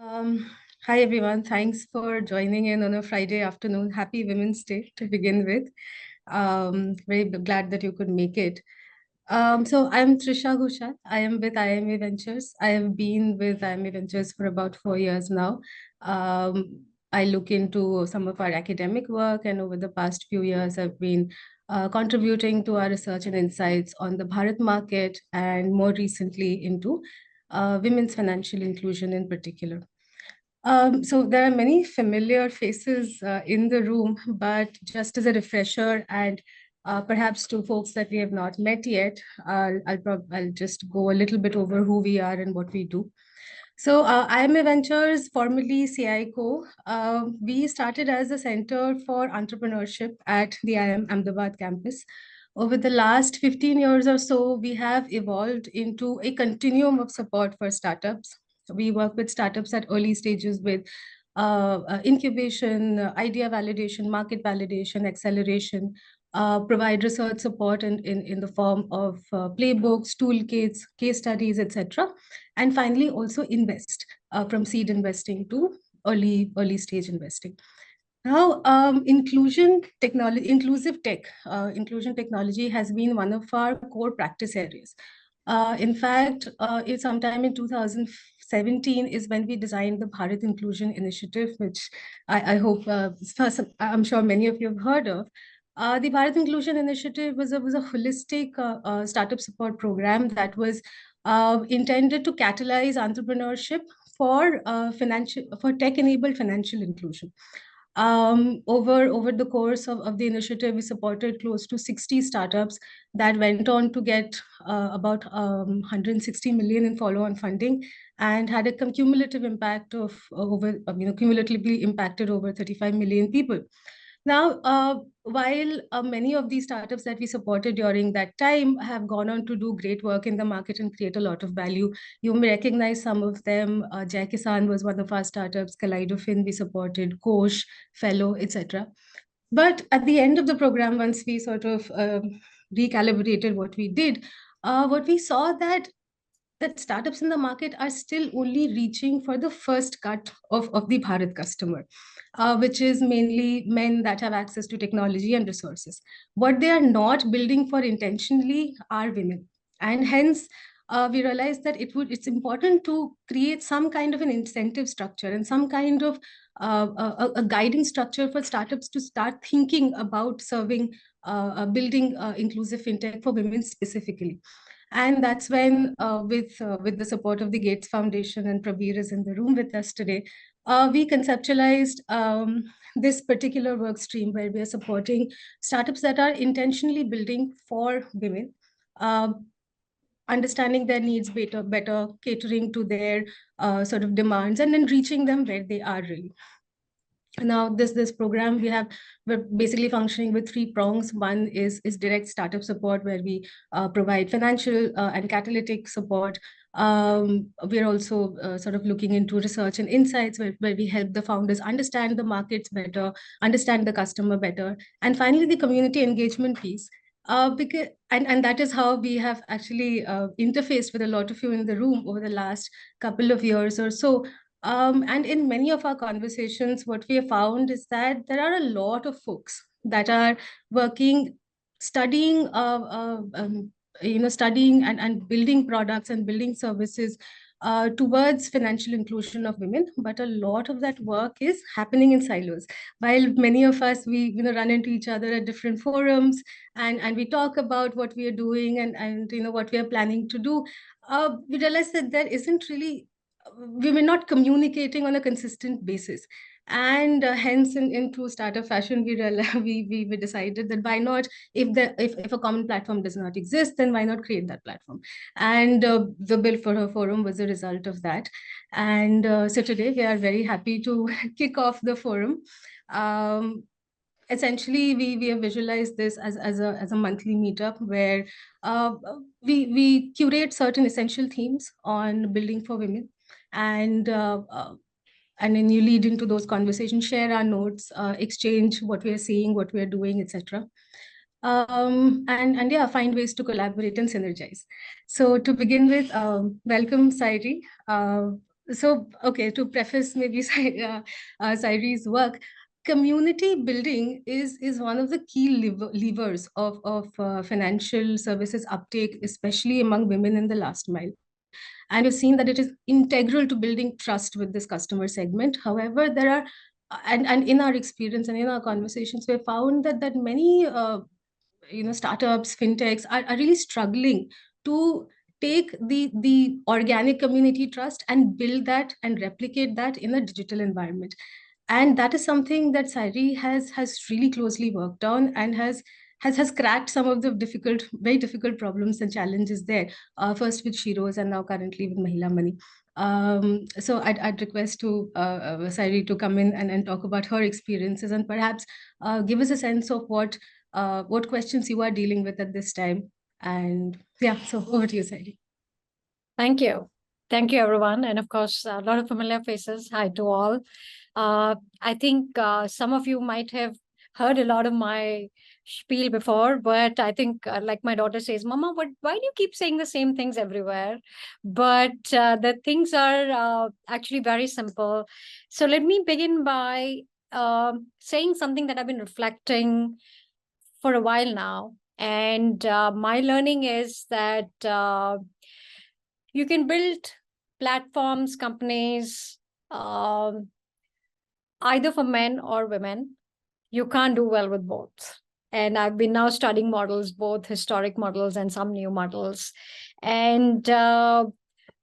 Um, Hi everyone. Thanks for joining in on a Friday afternoon. Happy Women's Day to begin with. Very glad that you could make it. So I'm Trisha Ghoshal. I am with IMA Ventures. I have been with IMA Ventures for about 4 years now. I look into some of our academic work, and over the past few years, I've been contributing to our research and insights on the Bharat market, and more recently into women's financial inclusion in particular. So there are many familiar faces in the room, but just as a refresher and perhaps to folks that we have not met yet, I'll just go a little bit over who we are and what we do. So IMA Ventures, formerly CICO, we started as a center for entrepreneurship at the IIM Ahmedabad campus. Over the last 15 years or so, we have evolved into a continuum of support for startups. We work with startups at early stages with incubation, idea validation, market validation, acceleration, provide research support in the form of playbooks, toolkits, case studies, etc. And finally, also invest from seed investing to early stage investing. Now, inclusive technology has been one of our core practice areas. In fact, sometime in 2017 is when we designed the Bharat Inclusion Initiative, which I hope, I'm sure many of you have heard of. The Bharat Inclusion Initiative was a holistic startup support program that was intended to catalyze entrepreneurship for tech-enabled financial inclusion. Over the course of the initiative, we supported close to 60 startups that went on to get about 160 million in follow-on funding and had a cumulative impact of cumulatively impacted over 35 million people. Now, while many of these startups that we supported during that time have gone on to do great work in the market and create a lot of value, you may recognize some of them. Jai Kisan was one of our startups, Kaleidofin we supported, Kosh, Fellow, etc. But at the end of the program, once we sort of recalibrated what we did, what we saw that startups in the market are still only reaching for the first cut of the Bharat customer, which is mainly men that have access to technology and resources. What they are not building for intentionally are women. And hence, we realized that it's important to create some kind of an incentive structure and some kind of a guiding structure for startups to start thinking about building inclusive fintech for women specifically. And that's when, with the support of the Gates Foundation, and Prabir is in the room with us today, we conceptualized this particular work stream where we are supporting startups that are intentionally building for women, understanding their needs better, catering to their sort of demands, and then reaching them where they are really. Now, this program we're basically functioning with three prongs. One is direct startup support, where we provide financial and catalytic support. We're also sort of looking into research and insights, where we help the founders understand the markets better, understand the customer better, and finally the community engagement piece. And that is how we have actually interfaced with a lot of you in the room over the last couple of years or so. And in many of our conversations, what we have found is that there are a lot of folks that are working, studying, studying and building products and building services towards financial inclusion of women. But a lot of that work is happening in silos. While many of us, we run into each other at different forums and we talk about what we are doing and what we are planning to do, we realize that there isn't really we were not communicating on a consistent basis. And hence, in true startup fashion, we decided that why not, if a common platform does not exist, then why not create that platform? And the Bill for Her forum was a result of that. And so today we are very happy to kick off the forum. Essentially, we have visualized this as a monthly meetup where we curate certain essential themes on building for women, and then you lead into those conversations, share our notes, exchange what we are seeing, what we are doing, etc. And yeah, find ways to collaborate and synergize. So to begin with, welcome Sairee. So, okay, to preface maybe Sairee's work, community building is one of the key levers of financial services uptake, especially among women in the last mile. And we've seen that it is integral to building trust with this customer segment. However, there are, and in our experience and in our conversations, we have found that many startups, fintechs are really struggling to take the organic community trust and build that and replicate that in a digital environment. And that is something that Sairee has really closely worked on and has cracked some of the very difficult problems and challenges there. First with Shiro's and now currently with Mahila Money. So I'd request to Sairee to come in and talk about her experiences and perhaps give us a sense of what questions you are dealing with at this time. And yeah, so over to you, Sairee. Thank you. Thank you, everyone. And of course, a lot of familiar faces. Hi to all. I think some of you might have heard a lot of my spiel before, but I think, like my daughter says, Mama, why do you keep saying the same things everywhere? But the things are actually very simple. So let me begin by saying something that I've been reflecting for a while now. And my learning is that you can build platforms, companies, either for men or women. You can't do well with both. And I've been now studying models, both historic models and some new models. And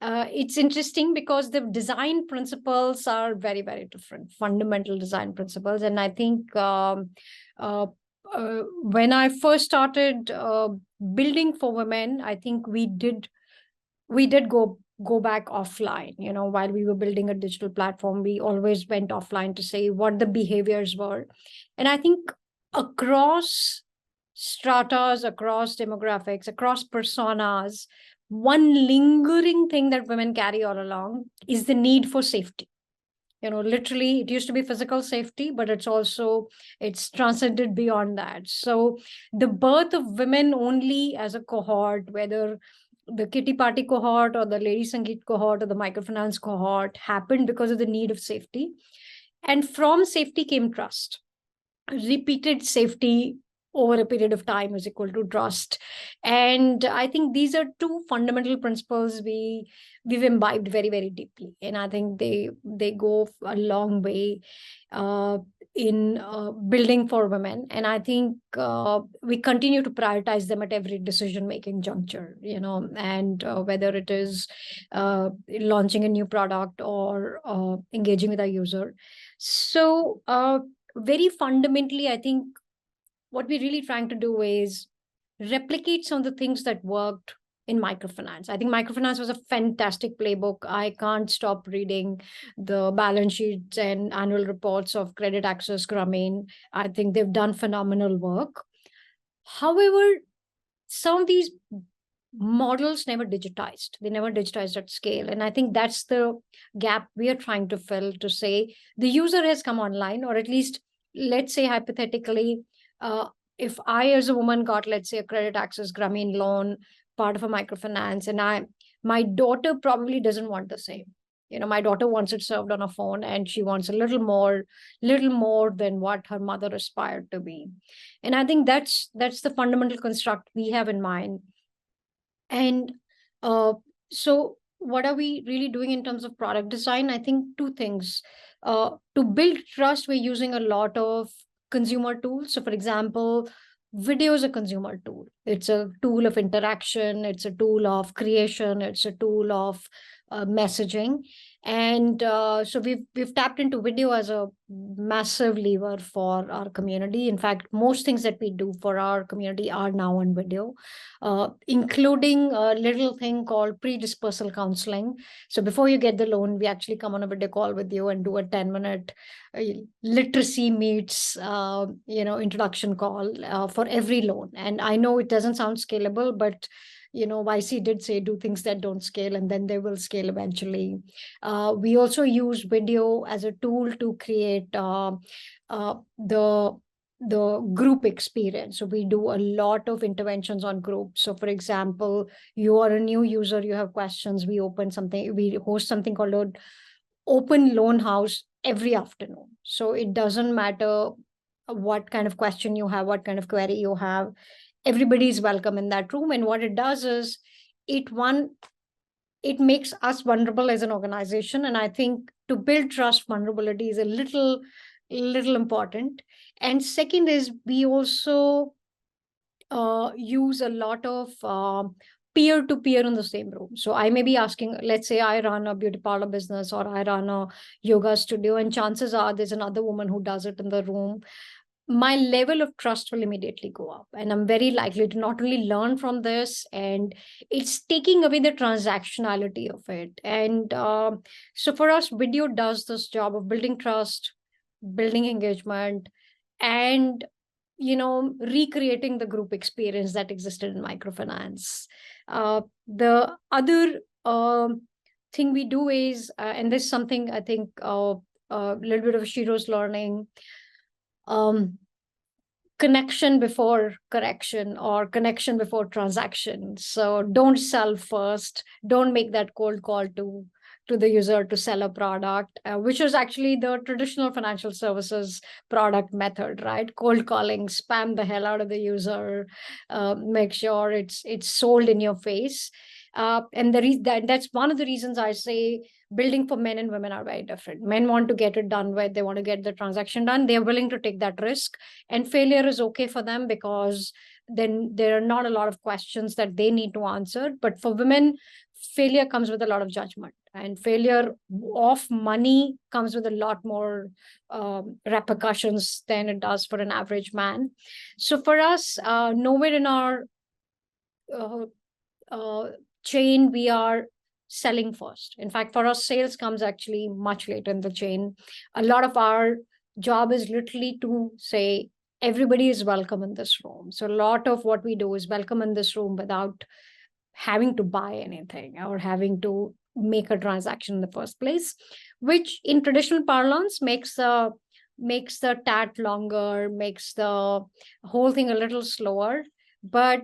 it's interesting because the design principles are very, very different, fundamental design principles. And I think when I first started building for women, I think we did go back offline. While we were building a digital platform, we always went offline to say what the behaviors were. And I think across stratas, across demographics, across personas, one lingering thing that women carry all along is the need for safety. Literally, it used to be physical safety, but it's transcended beyond that. So the birth of women only as a cohort, whether the kitty party cohort or the lady sangeet cohort or the microfinance cohort, happened because of the need of safety. And from safety came trust. Repeated safety over a period of time is equal to trust. And I think these are two fundamental principles we've imbibed very, very deeply. And I think they go a long way in building for women. And I think we continue to prioritize them at every decision-making juncture, and whether it is launching a new product or engaging with our user. So very fundamentally, I think what we're really trying to do is replicate some of the things that worked in microfinance. I think microfinance was a fantastic playbook. I can't stop reading the balance sheets and annual reports of Credit Access Grameen. I think they've done phenomenal work. However, some of these models never digitized. They never digitized at scale. And I think that's the gap we are trying to fill, to say the user has come online, or at least, let's say hypothetically, if I as a woman got, let's say, a Credit Access Grameen loan, part of a microfinance, and my daughter probably doesn't want the same. My daughter wants it served on a phone, and she wants a little more than what her mother aspired to be. And I think that's the fundamental construct we have in mind. And so what are we really doing in terms of product design? I think two things. To build trust, we're using a lot of consumer tools. So for example, video is a consumer tool. It's a tool of interaction. It's a tool of creation. It's a tool of messaging. And so we've tapped into video as a massive lever for our community. In fact, most things that we do for our community are now on video, including a little thing called pre-dispersal counseling. So before you get the loan, we actually come on a video call with you and do a 10-minute literacy meets introduction call for every loan. And I know it doesn't sound scalable, but YC did say do things that don't scale, and then they will scale eventually. We also use video as a tool to create the the group experience. So we do a lot of interventions on groups. So for example, you are a new user, you have questions, we host something called an open loan house every afternoon. So it doesn't matter what kind of question you have, what kind of query you have, everybody is welcome in that room. And what it does is it makes us vulnerable as an organization. And I think to build trust, vulnerability is a little important. And second is we also use a lot of peer-to-peer in the same room. So I may be asking, let's say I run a beauty parlor business or I run a yoga studio, and chances are there's another woman who does it in the room. My level of trust will immediately go up. And I'm very likely to not only learn from this, and it's taking away the transactionality of it. And so for us, video does this job of building trust, building engagement, and recreating the group experience that existed in microfinance. The other thing we do is, and this is something I think a little bit of Shiro's learning, connection before correction or connection before transaction. So don't sell first. Don't make that cold call to the user to sell a product, which is actually the traditional financial services product method, right? Cold calling, spam the hell out of the user, make sure it's sold in your face. And that's one of the reasons I say building for men and women are very different. Men want to get it done where they want to get the transaction done. They're willing to take that risk, and failure is okay for them because then there are not a lot of questions that they need to answer. But for women, failure comes with a lot of judgment, and failure of money comes with a lot more repercussions than it does for an average man. So for us, nowhere in our uh, chain we are selling first. In fact, for us, sales comes actually much later in the chain. A lot of our job is literally to say everybody is welcome in this room. So a lot of what we do is welcome in this room without having to buy anything or having to make a transaction in the first place, which in traditional parlance makes the tat longer, makes the whole thing a little slower. But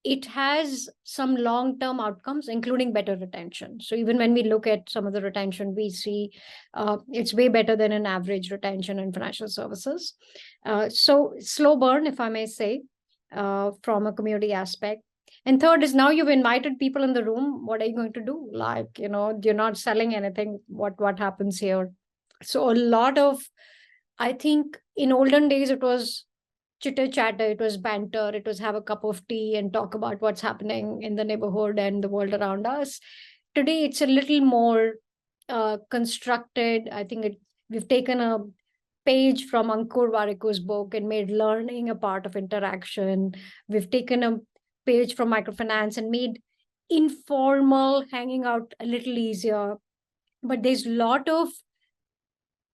it has some long-term outcomes, including better retention. So even when we look at some of the retention, we see it's way better than an average retention in financial services. So slow burn, if I may say, from a community aspect. And third is, now you've invited people in the room. What are you going to do? Like, you're not selling anything. What happens here? So a lot of, I think in olden days, it was chitter chatter, it was banter, it was have a cup of tea and talk about what's happening in the neighborhood and the world around us. Today, it's a little more constructed. I think we've taken a page from Ankur Wariku's book and made learning a part of interaction. We've taken a page from microfinance and made informal hanging out a little easier. But there's a lot of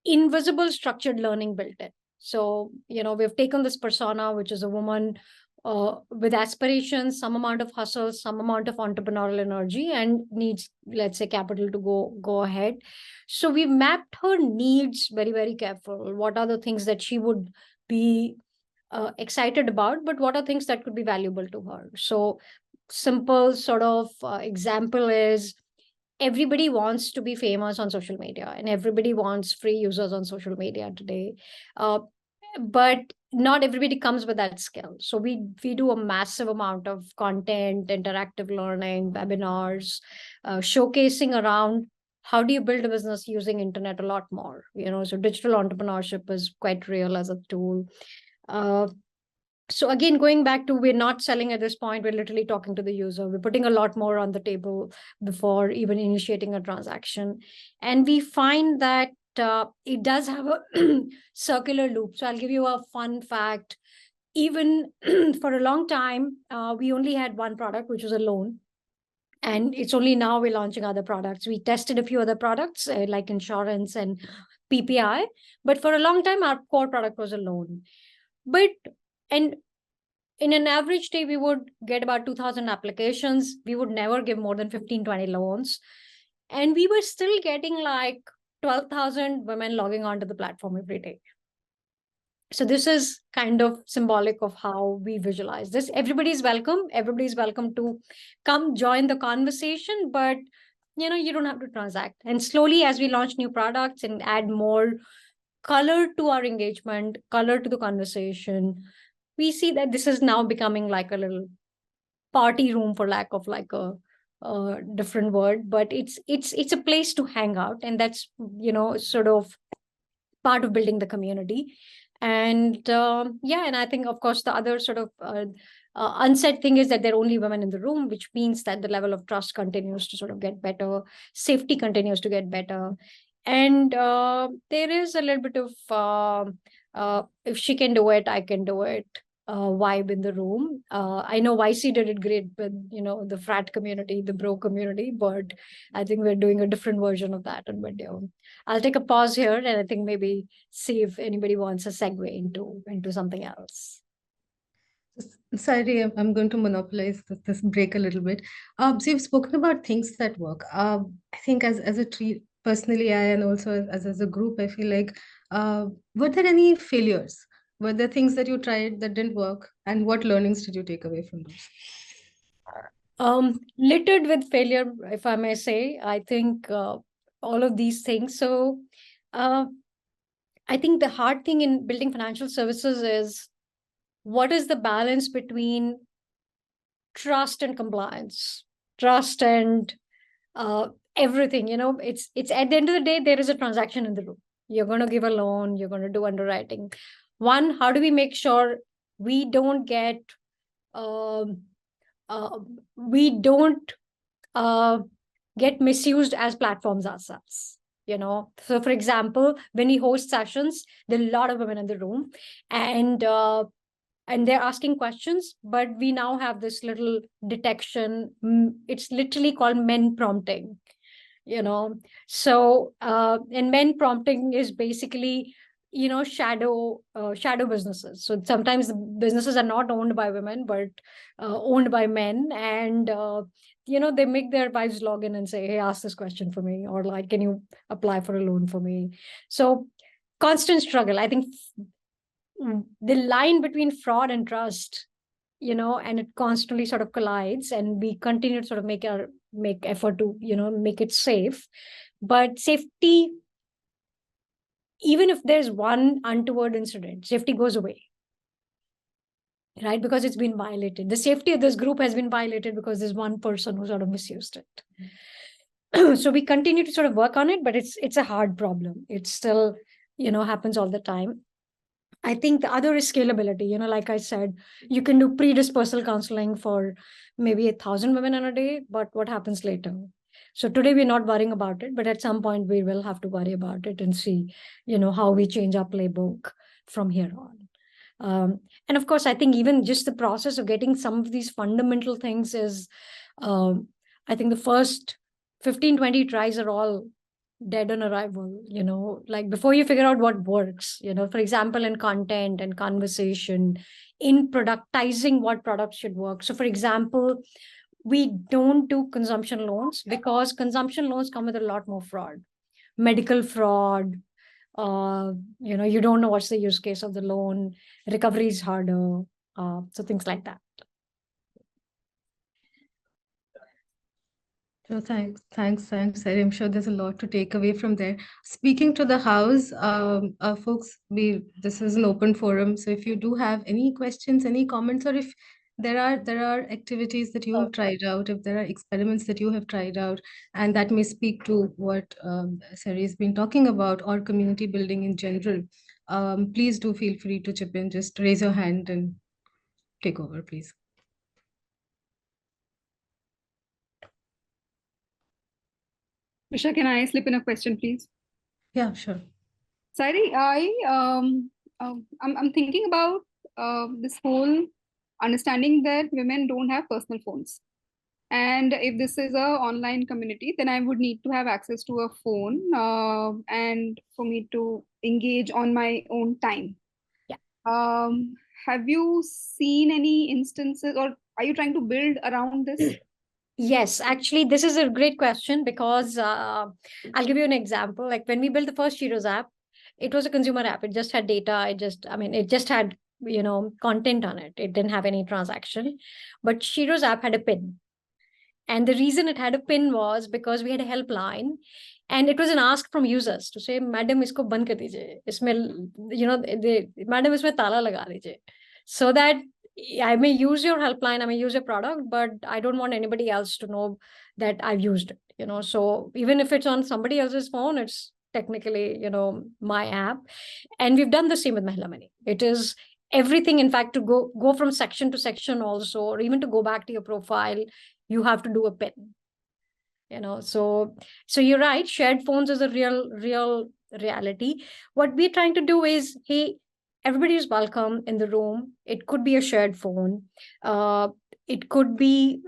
invisible structured learning built in. So, we've taken this persona, which is a woman with aspirations, some amount of hustle, some amount of entrepreneurial energy, and needs, let's say, capital to go ahead. So we've mapped her needs very, very careful. What are the things that she would be excited about, but what are things that could be valuable to her? So simple sort of example is, everybody wants to be famous on social media and everybody wants free users on social media today. But not everybody comes with that skill. So we do a massive amount of content, interactive learning, webinars, showcasing around how do you build a business using internet a lot more. So digital entrepreneurship is quite real as a tool. So again, going back to, we're not selling at this point, we're literally talking to the user. We're putting a lot more on the table before even initiating a transaction. And we find that it does have a circular loop. So I'll give you a fun fact. Even for a long time, we only had one product, which was a loan. And it's only now we're launching other products. We tested a few other products like insurance and PPI. But for a long time, our core product was a loan. And in an average day, we would get about 2,000 applications. We would never give more than 15, 20 loans. And we were still getting like 12,000 women logging onto the platform every day. So this is kind of symbolic of how we visualize this. Everybody's welcome. Everybody's welcome to come join the conversation, but you don't have to transact. And slowly, as we launch new products and add more color to our engagement, color to the conversation, we see that this is now becoming like a little party room, for lack of like a different word, but it's a place to hang out, and that's sort of part of building the community. And yeah, and I think, of course, the other sort of unsaid thing is that there are only women in the room, which means that the level of trust continues to sort of get better, safety continues to get better, and there is a little bit of if she can do it, I can do it vibe in the room. I know YC did it great with the frat community, the bro community, but I think we're doing a different version of that on video. I'll take a pause here, and I think maybe see if anybody wants a segue into something else. Sorry, I'm going to monopolize this break a little bit. So you've spoken about things that work. I think as a tree, personally, I and also as a group, I feel like, were there any failures? Were there things that you tried that didn't work? And what learnings did you take away from those? Littered with failure, if I may say. I think all of these things. So I think the hard thing in building financial services is, what is the balance between trust and compliance, trust and everything? It's at the end of the day, there is a transaction in the room. You're going to give a loan, you're going to do underwriting. One, how do we make sure we don't get we don't get misused as platforms ourselves? So for example, when we host sessions, there are a lot of women in the room, and they're asking questions, but we now have this little detection. It's literally called men prompting. So and men prompting is basically shadow businesses. So sometimes the businesses are not owned by women, but owned by men, and they make their wives log in and say, hey, ask this question for me, or like, can you apply for a loan for me? So constant struggle. I think the line between fraud and trust, and it constantly sort of collides, and we continue to sort of make effort to make it safe. But safety, even if there's one untoward incident, safety goes away, right? Because it's been violated. The safety of this group has been violated because there's one person who sort of misused it. So we continue to sort of work on it, but it's a hard problem. It still happens all the time. I think the other is scalability. Like I said, you can do predispersal counseling for maybe 1,000 women in a day, but what happens later? So today we're not worrying about it, but at some point we will have to worry about it and see, how we change our playbook from here on. And of course, I think even just the process of getting some of these fundamental things is, I think the first 15, 20 tries are all dead on arrival. Like before you figure out what works, for example, in content and conversation, in productizing what products should work. So for example, we don't do consumption loans because consumption loans come with a lot more fraud, medical fraud. You don't know what's the use case of the loan, recovery is harder, so things like that. So thanks, Sairee. I'm sure there's a lot to take away from there. Speaking to the house, folks, this is an open forum. So if you do have any questions, any comments, or if there are activities that you have tried out, if there are experiments that you have tried out, and that may speak to what Sairee has been talking about, or community building in general, please do feel free to chip in. Just raise your hand and take over, please. Risha, can I slip in a question, please? Yeah, sure. Sairee, I'm thinking about this whole understanding that women don't have personal phones. And if this is a online community, then I would need to have access to a phone and for me to engage on my own time. Yeah. Have you seen any instances, or are you trying to build around this? Yes, actually, this is a great question because I'll give you an example. Like when we built the first Cheetos app, it was a consumer app. It just had data. It just had, content on it. It didn't have any transaction. But Shiro's app had a PIN. And the reason it had a PIN was because we had a helpline, and it was an ask from users to say, Madam, isko band kar dijiye. Madam, isme tala laga dijiye. So that I may use your helpline, I may use your product, but I don't want anybody else to know that I've used it. So even if it's on somebody else's phone, it's technically, my app. And we've done the same with Mahila Money. It is everything, in fact, to go from section to section also, or even to go back to your profile, you have to do a PIN. So you're right, shared phones is a real reality. What we're trying to do is, hey, everybody is welcome in the room. It could be a shared phone. It could be,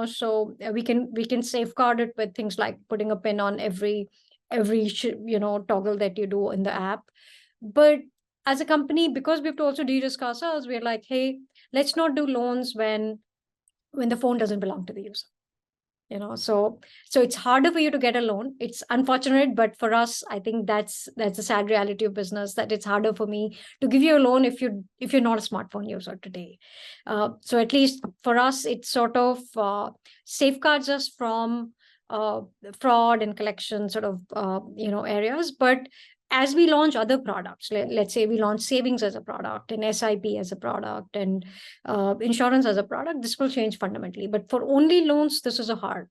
so we can safeguard it with things like putting a PIN on every toggle that you do in the app. But as a company, because we have to also de-risk ourselves, we're like, hey, let's not do loans when the phone doesn't belong to the user. So it's harder for you to get a loan. It's unfortunate, but for us, I think that's a sad reality of business, that it's harder for me to give you a loan if you're not a smartphone user today. So at least for us, it sort of safeguards us from fraud and collection sort of areas. But as we launch other products, let's say we launch savings as a product and SIP as a product and insurance as a product, this will change fundamentally. But for only loans, this is a hard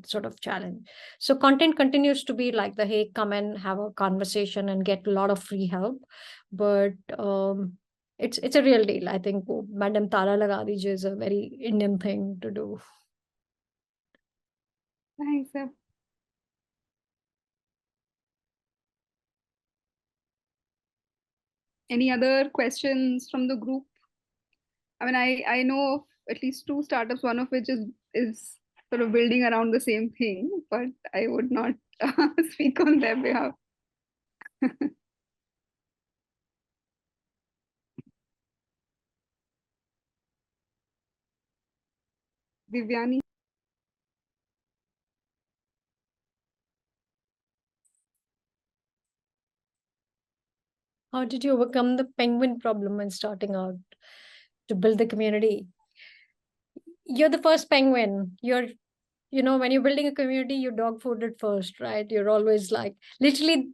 sort of challenge. So content continues to be like hey, come and have a conversation and get a lot of free help. But it's a real deal. I think Madam Tala Laga Dijiye is a very Indian thing to do. Thanks, sir. Any other questions from the group? I know of at least 2 startups, one of which is sort of building around the same thing, but I would not speak on their behalf. Divyani? How did you overcome the penguin problem when starting out to build the community? You're the first penguin. When you're building a community, you dog food it first, right? You're always like, literally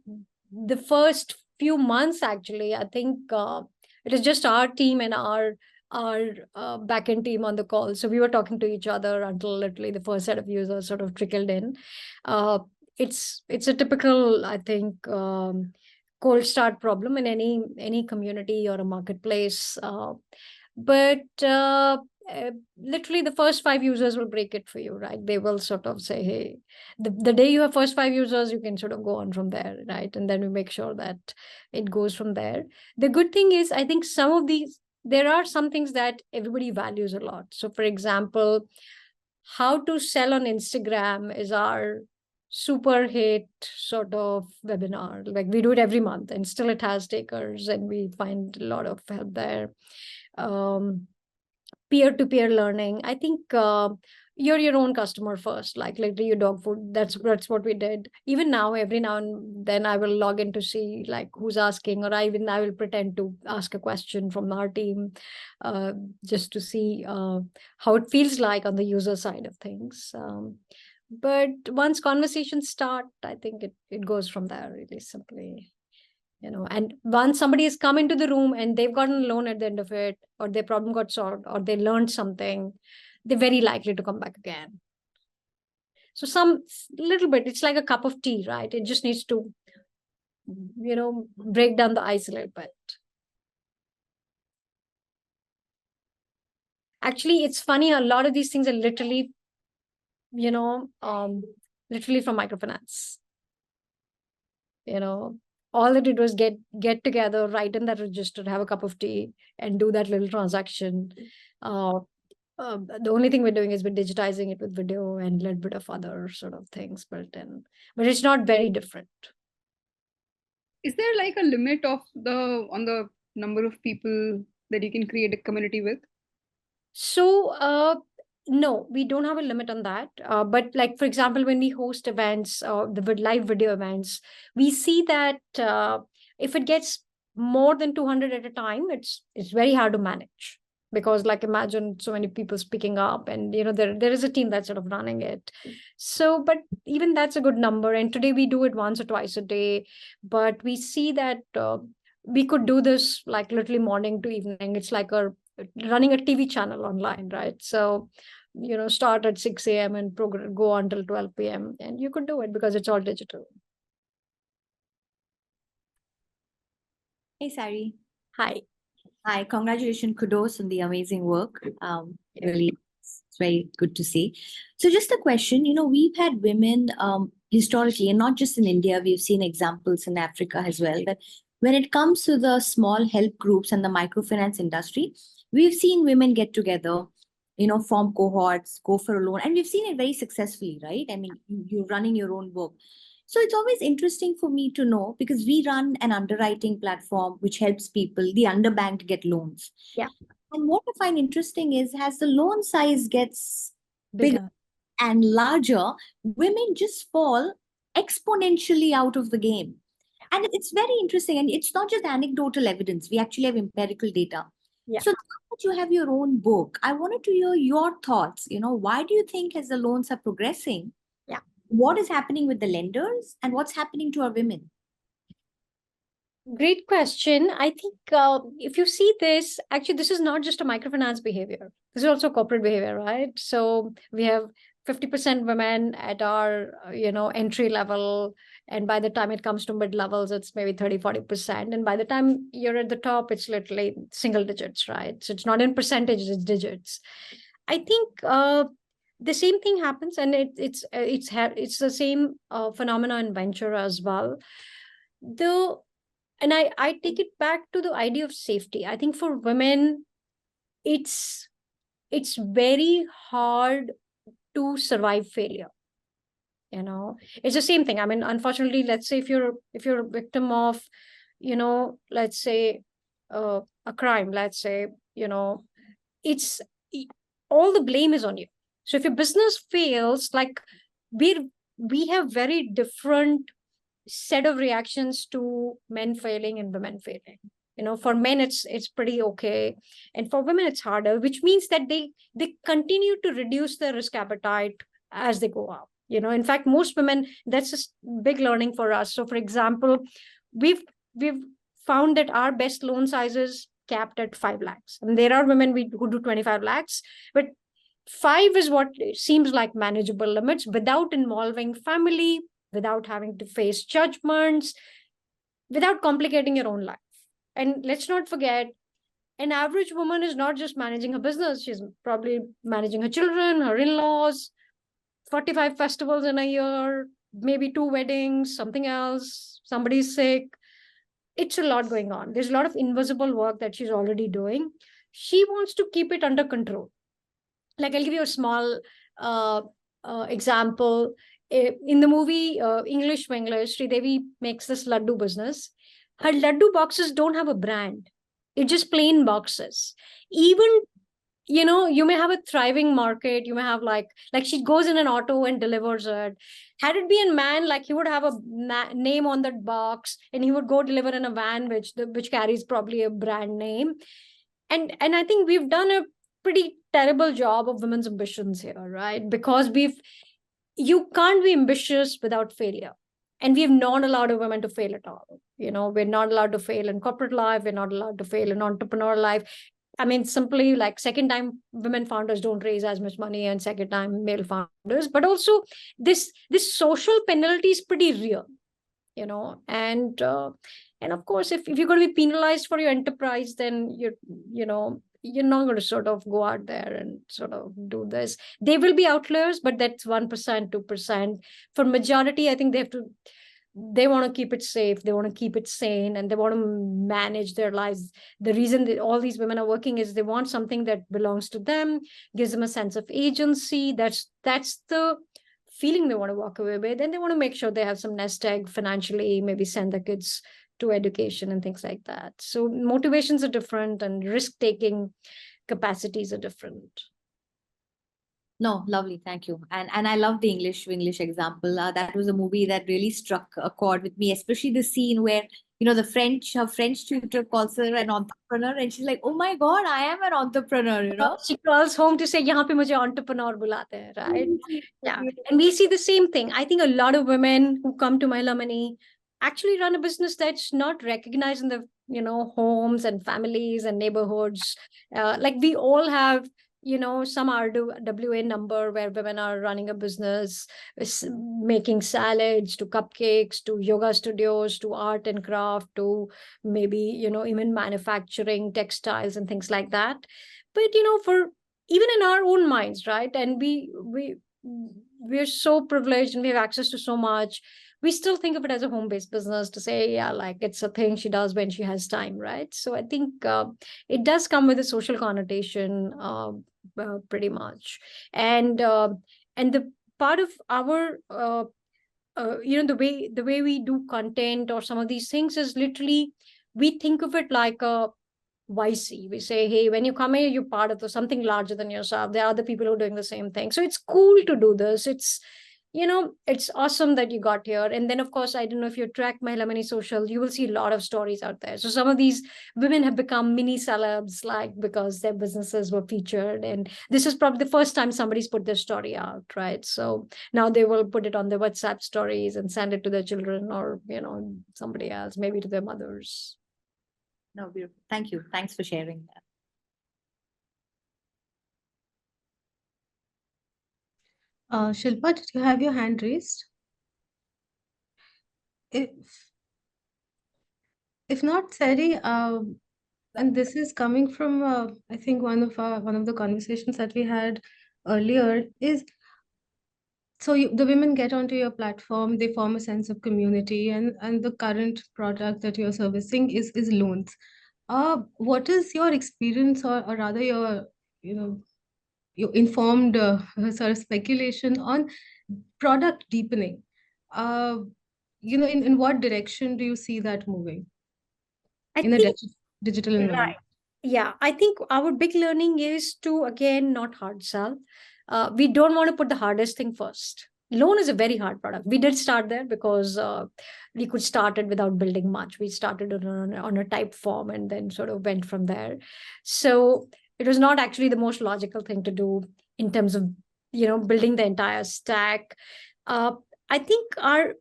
the first few months, actually, I think it is just our team and our backend team on the call. So we were talking to each other until literally the first set of users sort of trickled in. It's a typical, I think, cold start problem in any community or a marketplace. But literally the first 5 users will break it for you, right? They will sort of say, hey, the day you have first 5 users, you can sort of go on from there, right? And then we make sure that it goes from there. The good thing is, I think there are some things that everybody values a lot. So for example, how to sell on Instagram is our super hit sort of webinar. Like we do it every month and still it has takers and we find a lot of help there. Peer-to-peer learning. I think you're your own customer first, like literally your dog food. That's what we did. Even now, every now and then I will log in to see like who's asking, or I will pretend to ask a question from our team just to see how it feels like on the user side of things. But once conversations start, I think it goes from there really simply. And once somebody has come into the room and they've gotten a loan at the end of it, or their problem got solved, or they learned something, they're very likely to come back again. So some little bit, it's like a cup of tea, right? It just needs to, break down the ice a little bit. Actually, it's funny, a lot of these things are literally, literally from microfinance. All they did was get together, write in that register, have a cup of tea, and do that little transaction. The only thing we're doing is we're digitizing it with video and a little bit of other sort of things built in. But it's not very different. Is there like a limit on the number of people that you can create a community with? So no, we don't have a limit on that. But like, for example, when we host events or the live video events, we see that If it gets more than 200 at a time, it's very hard to manage, because like imagine so many people speaking up, and there is a team that's sort of running it. So but even that's a good number, and today we do it once or twice a day. But we see that we could do this like literally morning to evening. It's like running a TV channel online, right? So start at 6 a.m. and go until 12 p.m. and you could do it because it's all digital. Hey, Sairee. Hi. Hi, congratulations, kudos on the amazing work. Really, it's very good to see. So just a question, we've had women historically, and not just in India, we've seen examples in Africa as well, that when it comes to the small help groups and the microfinance industry, we've seen women get together, form cohorts, go for a loan, and we've seen it very successfully, right? I mean, you're running your own book. So it's always interesting for me to know, because we run an underwriting platform which helps people, the underbanked, get loans. Yeah. And what I find interesting is, as the loan size gets bigger and larger, women just fall exponentially out of the game. And it's very interesting. And it's not just anecdotal evidence. We actually have empirical data. Yeah. So now that you have your own book, I wanted to hear your thoughts. Why do you think, as the loans are progressing, what is happening with the lenders and what's happening to our women? Great question. I think if you see this, actually, this is not just a microfinance behavior. This is also corporate behavior, right? So we have 50% women at our, entry level. And by the time it comes to mid levels, it's maybe 30-40%. And by the time you're at the top, it's literally single digits, right? So it's not in percentages, it's digits. I think the same thing happens, and it's the same phenomena in venture as well. And I take it back to the idea of safety. I think for women, it's very hard to survive failure. It's the same thing. I mean, unfortunately, let's say if you're a victim of, let's say a crime, let's say, it's all the blame is on you. So if your business fails, like we have very different set of reactions to men failing and women failing. For men it's pretty okay, and for women it's harder, which means that they continue to reduce their risk appetite as they go up. In fact, most women, that's a big learning for us. So for example, we've found that our best loan sizes capped at 5 lakhs, and there are women who do 25 lakhs, but 5 is what seems like manageable limits, without involving family, without having to face judgments, without complicating your own life. And let's not forget, an average woman is not just managing her business, she's probably managing her children, her in-laws, 45 festivals in a year, maybe 2 weddings, something else, somebody's sick. It's a lot going on. There's a lot of invisible work that she's already doing. She wants to keep it under control. Like, I'll give you a small example. In the movie English Wenglish, Sridevi makes this laddu business. Her laddu boxes don't have a brand. It's just plain boxes. Even, you may have a thriving market. You may have like she goes in an auto and delivers it. Had it been a man, like he would have a name on that box, and he would go deliver in a van which carries probably a brand name. And I think we've done a pretty terrible job of women's ambitions here, right? Because you can't be ambitious without failure. And we have not allowed women to fail at all. We're not allowed to fail in corporate life. We're not allowed to fail in entrepreneur life. I mean, simply like second time women founders don't raise as much money, and second time male founders. But also this social penalty is pretty real, and of course, if you're going to be penalized for your enterprise, then you're not going to sort of go out there and sort of do this. They will be outliers, but that's 1%, 2%. For majority, I think they want to keep it safe, they want to keep it sane, and they want to manage their lives. The reason that all these women are working is they want something that belongs to them, gives them a sense of agency. That's the feeling they want to walk away with. Then they want to make sure they have some nest egg financially, maybe send their kids to education and things like that. So motivations are different, and risk-taking capacities are different. No, lovely. Thank you. And I love the English example. That was a movie that really struck a chord with me, especially the scene where the her French tutor calls her an entrepreneur, and she's like, oh my God, I am an entrepreneur. She calls home to say, यहाँ पे मुझे entrepreneur बुलाते हैं, right? Yeah. Beautiful. And we see the same thing. I think a lot of women who come to Mahila Money actually run a business that's not recognized in the, homes and families and neighborhoods. Like we all have, some RWA number where women are running a business, making salads to cupcakes, to yoga studios, to art and craft, to maybe, even manufacturing textiles and things like that. But, for even in our own minds, right? And we're so privileged and we have access to so much. We still think of it as a home-based business to say, yeah, like it's a thing she does when she has time, right? So I think it does come with a social connotation, pretty much. And the part of our the way we do content or some of these things is literally, we think of it like a YC. We say, hey, when you come here, you're part of something larger than yourself. There are other people who are doing the same thing. So it's cool to do this. It's awesome that you got here. And then, of course, I don't know if you track Mahila Money Social, you will see a lot of stories out there. So some of these women have become mini celebs, like because their businesses were featured. And this is probably the first time somebody's put their story out, right? So now they will put it on their WhatsApp stories and send it to their children or, somebody else, maybe to their mothers. No, beautiful. Thank you. Thanks for sharing that. Shilpa, did you have your hand raised? If not, Sairee, and this is coming from I think one of the conversations that we had earlier is, so the women get onto your platform, they form a sense of community, and the current product that you're servicing is loans. What is your experience, or rather your your informed sort of speculation on product deepening? In what direction do you see that moving in a digital environment? Right. Yeah, I think our big learning is to, again, not hard sell. We don't want to put the hardest thing first. Loan is a very hard product. We did start there because we could start it without building much. We started on a type form and then sort of went from there. So it was not actually the most logical thing to do in terms of, building the entire stack. I think our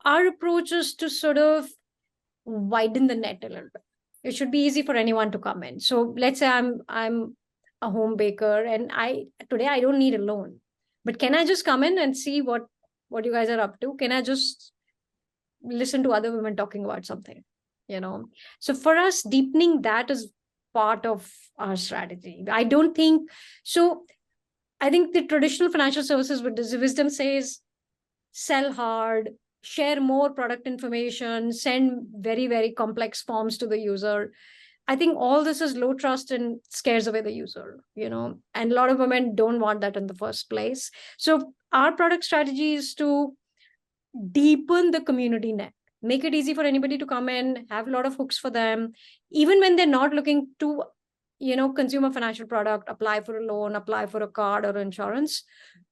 approach is to sort of widen the net a little bit. It should be easy for anyone to come in. So let's say I'm a home baker and today I don't need a loan, but can I just come in and see what you guys are up to? Can I just listen to other women talking about something? So for us, deepening that is part of our strategy. I don't think so. I think the traditional financial services wisdom says sell hard, share more product information, send very, very complex forms to the user. I think all this is low trust and scares away the user, and a lot of women don't want that in the first place. So our product strategy is to deepen the community net, make it easy for anybody to come in, have a lot of hooks for them, even when they're not looking to consume a financial product, apply for a loan, apply for a card or insurance.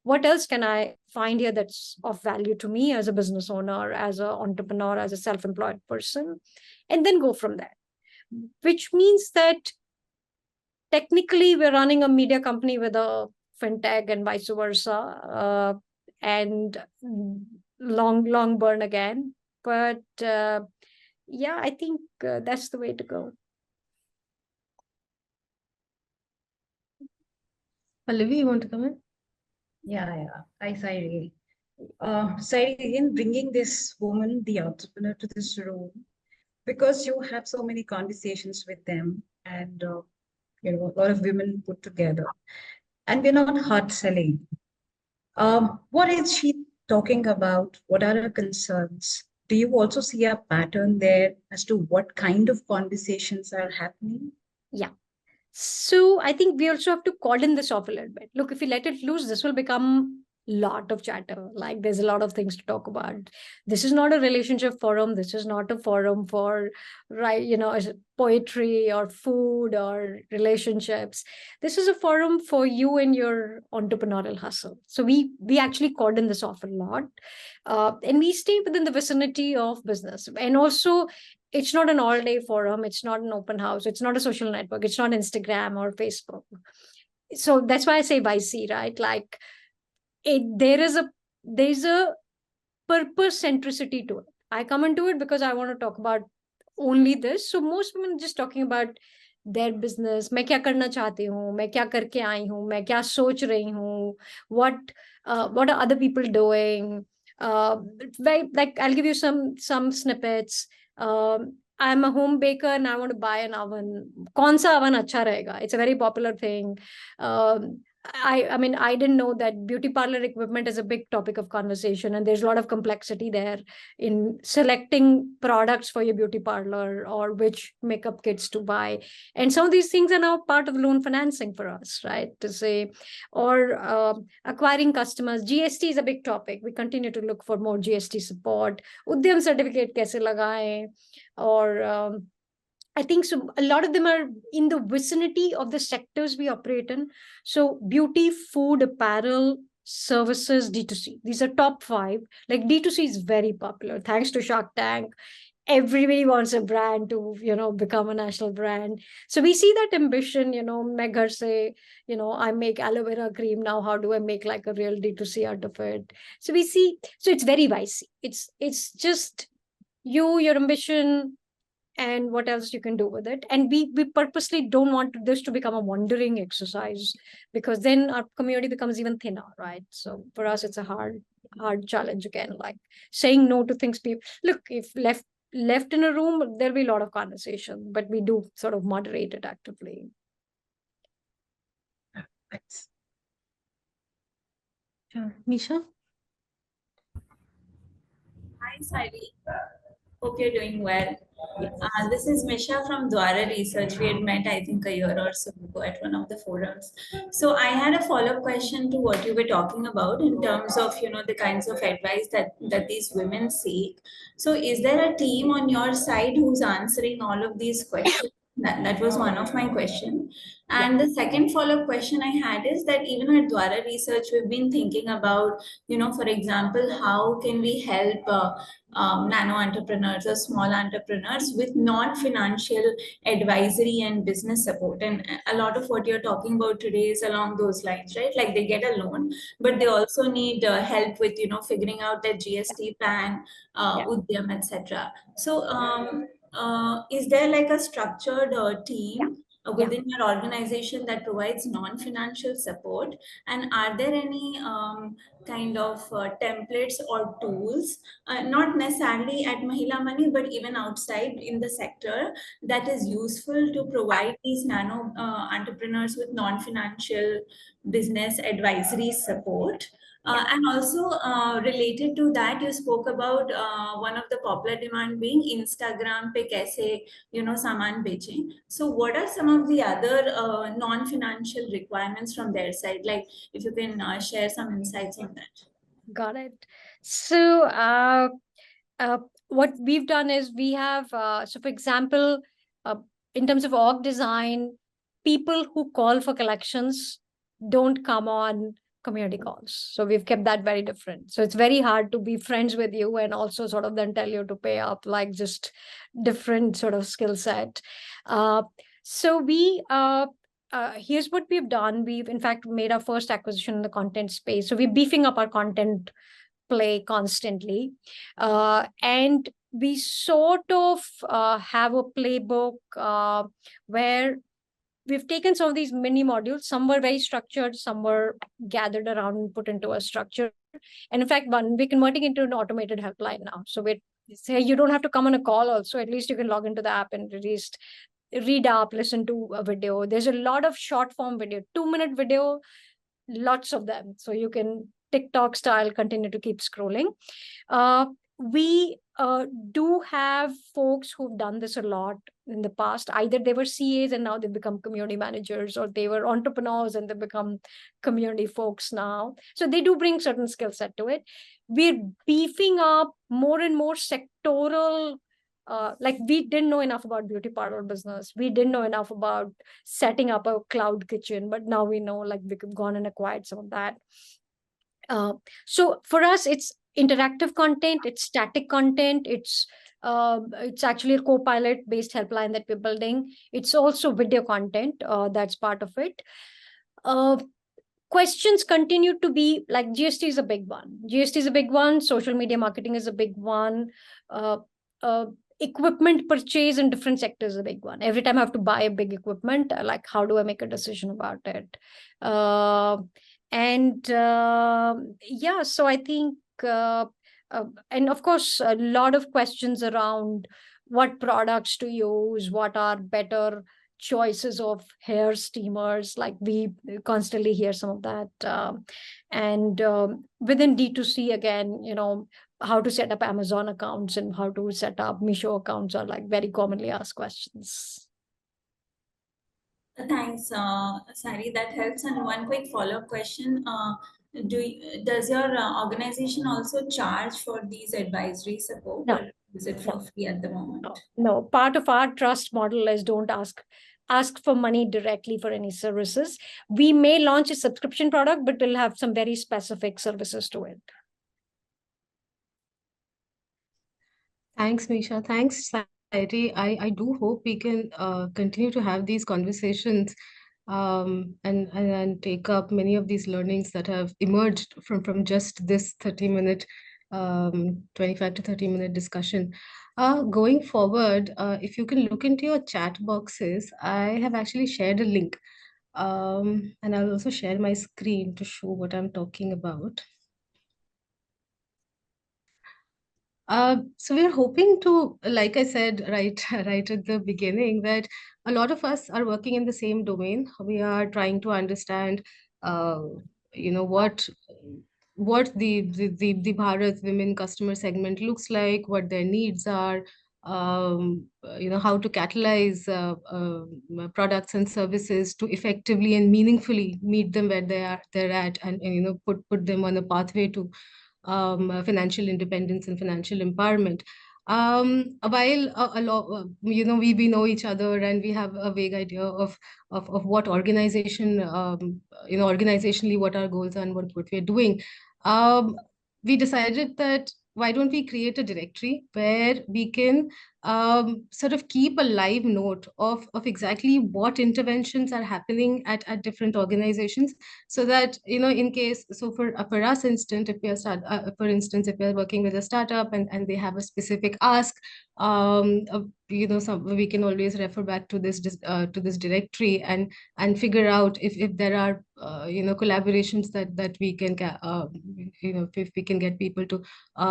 What else can I find here that's of value to me as a business owner, as an entrepreneur, as a self-employed person, and then go from there. Which means that technically we're running a media company with a fintech and vice versa, and long burn again. But yeah, I think that's the way to go. Pallavi, you want to come in? Yeah. Hi, Sairee. Sairee, in bringing this woman, the entrepreneur, to this room, because you have so many conversations with them and, a lot of women put together, and we're not hard selling. What is she talking about? What are her concerns? Do you also see a pattern there as to what kind of conversations are happening? Yeah. So I think we also have to cordon this off a little bit. Look, if we let it loose, this will become lot of chatter. Like there's a lot of things to talk about. This is not a relationship forum. This is not a forum for, right, poetry or food or relationships. This is a forum for you and your entrepreneurial hustle. So we actually cordon this off a lot, and we stay within the vicinity of business. And also, it's not an all-day forum. It's not an open house. It's not a social network. It's not Instagram or Facebook. So that's why I say YC, right? Like there's a purpose centricity to it. I come into it because I want to talk about only this. So most women are just talking about their business. मैं क्या करना चाहती हूँ, मैं क्या करके आई हूँ, मैं क्या सोच रही हूँ, what are other people doing. Like I'll give you some snippets. I'm a home baker and I want to buy an oven. कौन सा oven अच्छा रहेगा? It's a very popular thing. I mean, I didn't know that beauty parlor equipment is a big topic of conversation, and there's a lot of complexity there in selecting products for your beauty parlor or which makeup kits to buy. And some of these things are now part of loan financing for us, right? To say, or acquiring customers. GST is a big topic. We continue to look for more GST support. Udyam certificate kaise lagaye, or I think so. A lot of them are in the vicinity of the sectors we operate in. So beauty, food, apparel, services, D2C. These are top 5. Like D2C is very popular. Thanks to Shark Tank, everybody wants a brand to, become a national brand. So we see that ambition, main ghar se, I make aloe vera cream. Now, how do I make like a real D2C out of it? So we see, so it's very vicey. It's just your ambition, and what else you can do with it. And we purposely don't want this to become a wandering exercise, because then our community becomes even thinner, right? So for us, it's a hard challenge again, like saying no to things. People look, if left in a room, there'll be a lot of conversation, but we do sort of moderate it actively. Thanks. Sure. Misha? Hi, Sairee. Hope you're doing well. This is Misha from Dwara Research. We had met, I think, a year or so ago at one of the forums. So I had a follow-up question to what you were talking about in terms of, the kinds of advice that these women seek. So is there a team on your side who's answering all of these questions? That was one of my questions. And the second follow-up question I had is that even at Dwara Research, we've been thinking about, for example, how can we help nano entrepreneurs or small entrepreneurs with non-financial advisory and business support. And a lot of what you're talking about today is along those lines, right? Like they get a loan, but they also need help with, figuring out their GST plan, Udyam, etc. So is there like a structured team within your organization that provides non-financial support? And are there any kind of templates or tools, not necessarily at Mahila Money, but even outside in the sector, that is useful to provide these nano entrepreneurs with non-financial business advisory support? And also related to that, you spoke about one of the popular demand being Instagram pe kaise, saman beche. So what are some of the other non-financial requirements from their side? Like if you can share some insights on that. Got it. So what we've done is we have, so for example, in terms of org design, people who call for collections don't come on community calls. So we've kept that very different. So it's very hard to be friends with you and also sort of then tell you to pay up, like just different sort of skill set. So we, here's what we've done. We've in fact made our first acquisition in the content space. So we're beefing up our content play constantly. And we sort of have a playbook where we've taken some of these mini modules. Some were very structured, some were gathered around and put into a structure. And in fact, we're converting into an automated helpline now. So we say you don't have to come on a call also. At least you can log into the app and at least read up, listen to a video. There's a lot of short form video, 2-minute video, lots of them. So you can TikTok style continue to keep scrolling. We do have folks who've done this a lot in the past. Either they were CAs and now they've become community managers, or they were entrepreneurs and they become community folks now. So they do bring certain skill set to it. We're beefing up more and more sectoral. Like we didn't know enough about beauty parlor business. We didn't know enough about setting up a cloud kitchen, but now we know, like we've gone and acquired some of that. So for us, it's interactive content, it's static content, it's actually a co-pilot based helpline that we're building. It's also video content, that's part of it. Questions continue to be like GST is a big one. GST is a big one. Social media marketing is a big one. Equipment purchase in different sectors is a big one. Every time I have to buy a big equipment, like how do I make a decision about it? Yeah, so I think, and of course, a lot of questions around what products to use, what are better choices of hair steamers, like we constantly hear some of that. And within D2C, again, how to set up Amazon accounts and how to set up Meesho accounts are like very commonly asked questions. Thanks, Sairee. That helps. And one quick follow-up question: does your organization also charge for these advisory support, No. or is it for free at the moment? No. Part of our trust model is don't ask for money directly for any services. We may launch a subscription product, but we'll have some very specific services to it. Thanks, Misha. Thanks, Sairee. I do hope we can continue to have these conversations and take up many of these learnings that have emerged from just this 30-minute, 25 to 30-minute discussion. Going forward, if you can look into your chat boxes, I have actually shared a link. And I'll also share my screen to show what I'm talking about. So we're hoping to, like I said, right at the beginning, that a lot of us are working in the same domain. We are trying to understand, what the Bharat women customer segment looks like, what their needs are, how to catalyze products and services to effectively and meaningfully meet them where they're at, and put them on a pathway to financial independence and financial empowerment. While a lot, we know each other and we have a vague idea of what organization, organizationally what our goals are and what we're doing. We decided that why don't we create a directory where we can sort of keep a live note of exactly what interventions are happening at different organizations, so that in case, so for us instant, if we are for instance, if we are working with a startup and they have a specific ask, we can always refer back to this directory and figure out if there are collaborations that we can if we can get people to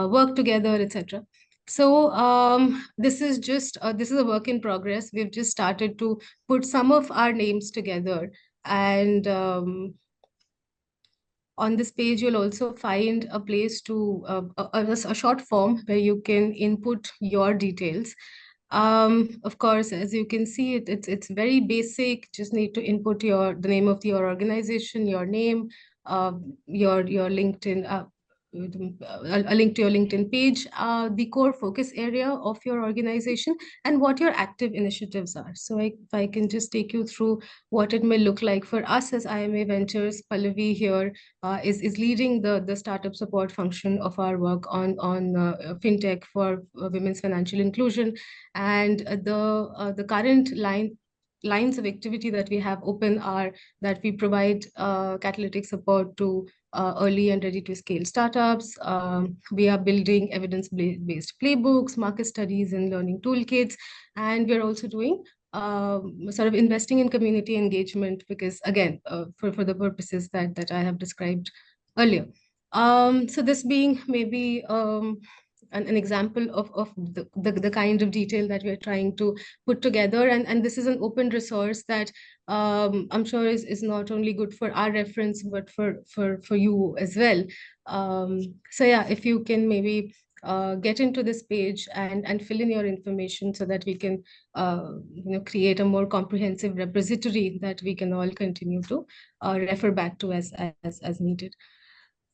work together, etc. So this is a work in progress. We've just started to put some of our names together, and on this page you'll also find a place to a short form where you can input your details. Of course, as you can see, it's very basic. Just need to input the name of your organization, your name, your LinkedIn, a link to your LinkedIn page, the core focus area of your organization, and what your active initiatives are. So if I can just take you through what it may look like for us as IMA Ventures. Pallavi here is leading the startup support function of our work on fintech for women's financial inclusion, and the current lines of activity that we have open are that we provide catalytic support to early and ready to scale startups. We are building evidence-based playbooks, market studies, and learning toolkits. And we're also doing sort of investing in community engagement, because again, for the purposes that I have described earlier. So this being maybe an example of the kind of detail that we're trying to put together. And this is an open resource that I'm sure is not only good for our reference, but for you as well. So yeah, if you can maybe get into this page and fill in your information so that we can create a more comprehensive repository that we can all continue to refer back to as needed.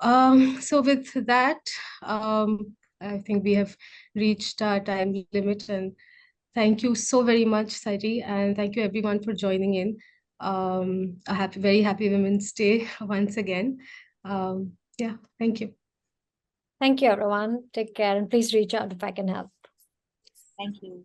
So with that, I think we have reached our time limit, and thank you so very much, Sairee, and thank you everyone for joining in. A very happy Women's Day once again. Yeah, thank you. Thank you, everyone. Take care, and please reach out if I can help. Thank you.